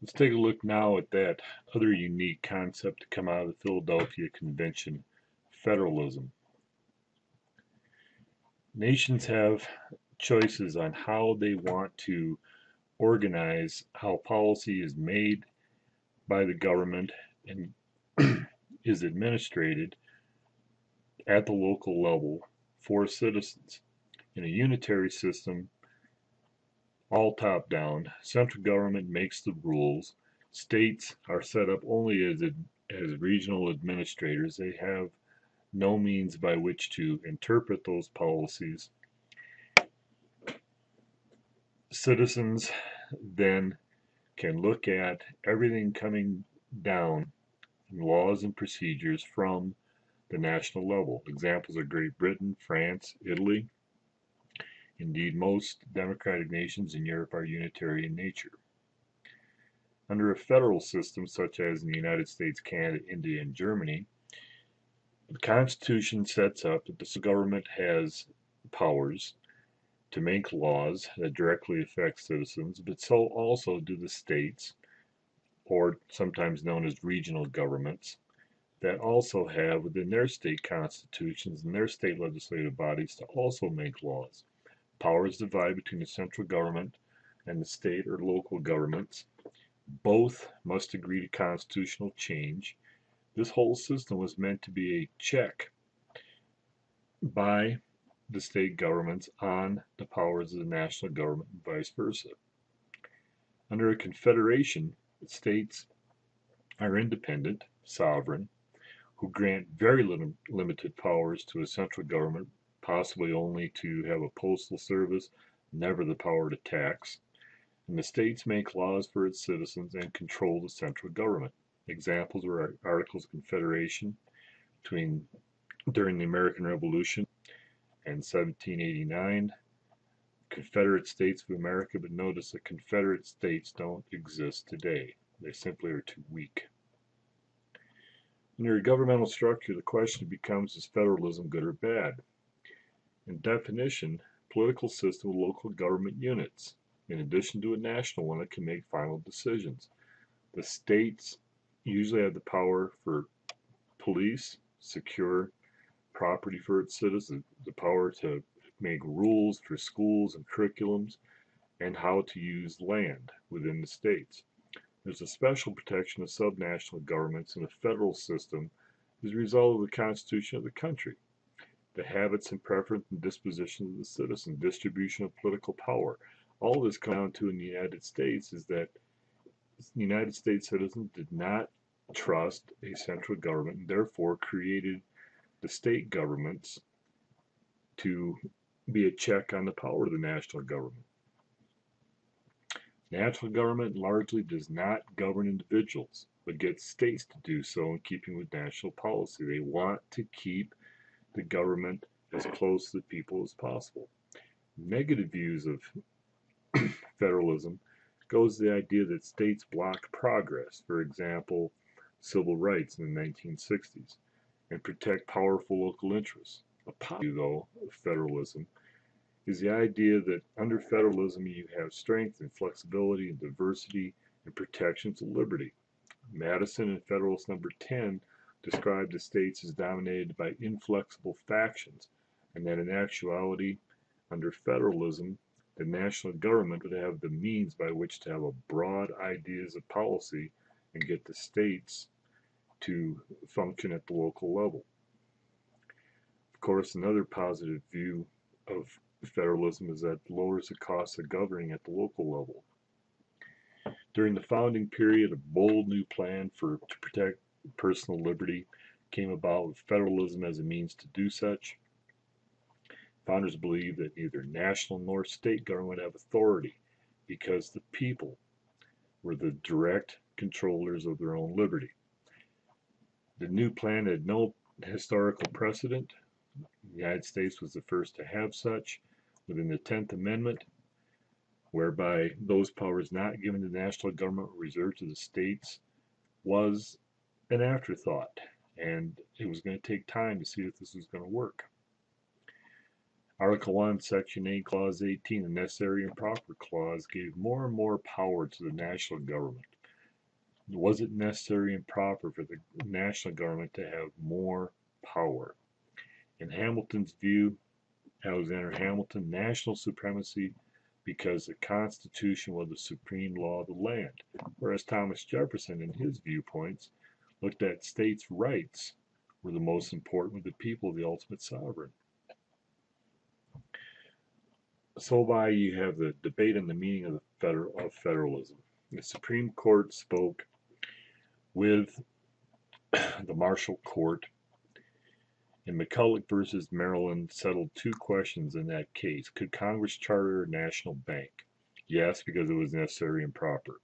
Let's take a look now at that other unique concept to come out of the Philadelphia Convention, federalism. Nations have choices on how they want to organize how policy is made by the government and is administrated at the local level for citizens. In a unitary system, all top down, central government makes the rules. States are set up only as regional administrators. They have no means by which to interpret those policies. Citizens then can look at everything coming down, laws and procedures from the national level. Examples are Great Britain, France, Italy. Indeed, most democratic nations in Europe are unitary in nature. Under a federal system, such as in the United States, Canada, India, and Germany, the Constitution sets up that the government has powers to make laws that directly affect citizens, but so also do the states, or sometimes known as regional governments, that also have within their state constitutions and their state legislative bodies to also make laws. Power is divided between the central government and the state or local governments. Both must agree to constitutional change. This whole system was meant to be a check by the state governments on the powers of the national government and vice versa. Under a confederation, states are independent, sovereign, who grant very limited powers to a central government, possibly only to have a postal service, never the power to tax. And the states make laws for its citizens and control the central government. Examples were Articles of Confederation during the American Revolution and 1789, Confederate States of America, but notice that Confederate States don't exist today. They simply are too weak. Under a governmental structure, the question becomes, is federalism good or bad? In definition, political system with local government units, in addition to a national one that can make final decisions. The states usually have the power for police, secure property for its citizens, the power to make rules for schools and curriculums, and how to use land within the states. There's a special protection of subnational governments in a federal system as a result of the Constitution of the country. The habits and preference and disposition of the citizen, distribution of political power. All this comes down to in the United States is that United States citizens did not trust a central government and therefore created the state governments to be a check on the power of the national government. National government largely does not govern individuals, but gets states to do so in keeping with national policy. They want to keep the government as close to the people as possible. Negative views of federalism goes to the idea that states block progress, for example, civil rights in the 1960s, and protect powerful local interests. A positive, though, of federalism is the idea that under federalism you have strength and flexibility and diversity and protections of liberty. Madison in Federalist Number 10 described the states as dominated by inflexible factions, and that in actuality, under federalism, the national government would have the means by which to have a broad ideas of policy and get the states to function at the local level. Of course, another positive view of federalism is that it lowers the cost of governing at the local level. During the founding period, a bold new plan to protect personal liberty came about with federalism as a means to do such. Founders believed that neither national nor state government have authority because the people were the direct controllers of their own liberty. The new plan had no historical precedent. The United States was the first to have such within the 10th Amendment, whereby those powers not given to the national government were reserved to the states, was an afterthought, and it was going to take time to see if this was going to work. Article 1, Section 8, Clause 18, the Necessary and Proper Clause, gave more and more power to the national government. Was it necessary and proper for the national government to have more power? In Hamilton's view, Alexander Hamilton, national supremacy because the Constitution was the supreme law of the land, whereas Thomas Jefferson, in his viewpoints, looked at states' rights were the most important, with the people the ultimate sovereign. So by you have the debate on the meaning of federalism. The Supreme Court spoke with the Marshall Court, and McCulloch versus Maryland settled two questions in that case. Could Congress charter a national bank? Yes, because it was necessary and proper.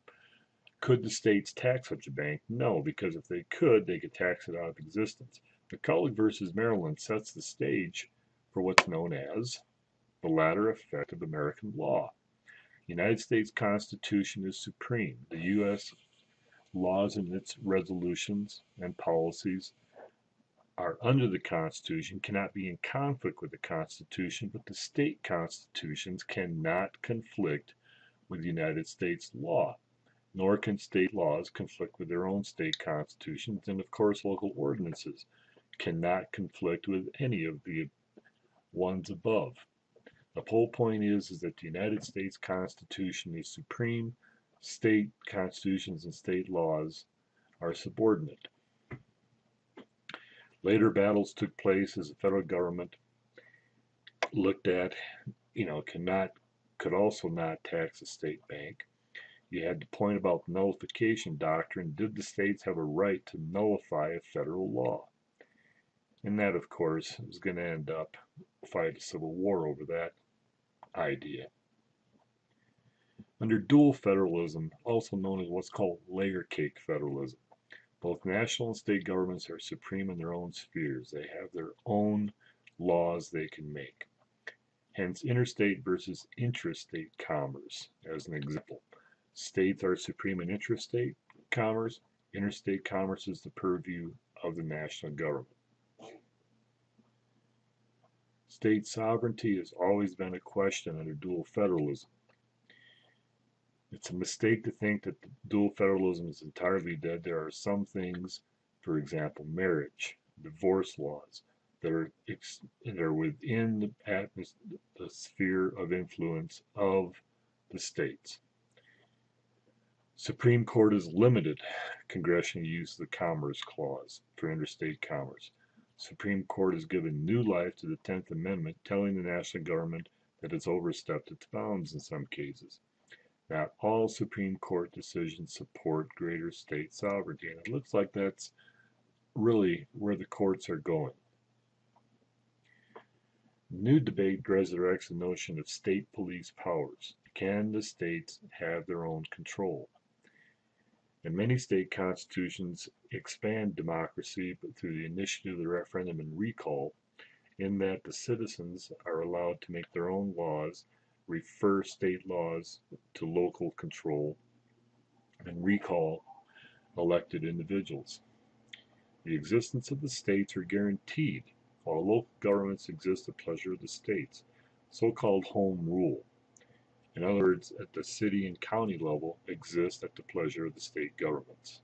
Could the states tax such a bank? No, because if they could tax it out of existence. McCulloch versus Maryland sets the stage for what's known as the latter effect of American law. The United States Constitution is supreme. The U.S. laws and its resolutions and policies are under the Constitution, cannot be in conflict with the Constitution, but the state constitutions cannot conflict with the United States law, nor can state laws conflict with their own state constitutions, and of course local ordinances cannot conflict with any of the ones above. The whole point is that the United States Constitution is supreme, state constitutions and state laws are subordinate. Later battles took place as the federal government looked at, could also not tax a state bank. You had the point about the nullification doctrine. Did the states have a right to nullify a federal law? And that, of course, is going to end up fight a civil war over that idea. Under dual federalism, also known as what's called layer cake federalism, both national and state governments are supreme in their own spheres. They have their own laws they can make. Hence, interstate versus intrastate commerce as an example. States are supreme in intrastate commerce. Interstate commerce is the purview of the national government. State sovereignty has always been a question under dual federalism. It's a mistake to think that dual federalism is entirely dead. There are some things, for example, marriage, divorce laws, that are within the sphere of influence of the states. Supreme Court has limited congressional use of the Commerce Clause for interstate commerce. Supreme Court has given new life to the 10th Amendment, telling the national government that it's overstepped its bounds in some cases. Not all Supreme Court decisions support greater state sovereignty, and it looks like that's really where the courts are going. New debate resurrects the notion of state police powers. Can the states have their own control? And many state constitutions expand democracy but through the initiative of the referendum and recall, in that the citizens are allowed to make their own laws, refer state laws to local control, and recall elected individuals. The existence of the states are guaranteed, while local governments exist at the pleasure of the states, so-called home rule. In other words, at the city and county level, exist at the pleasure of the state governments.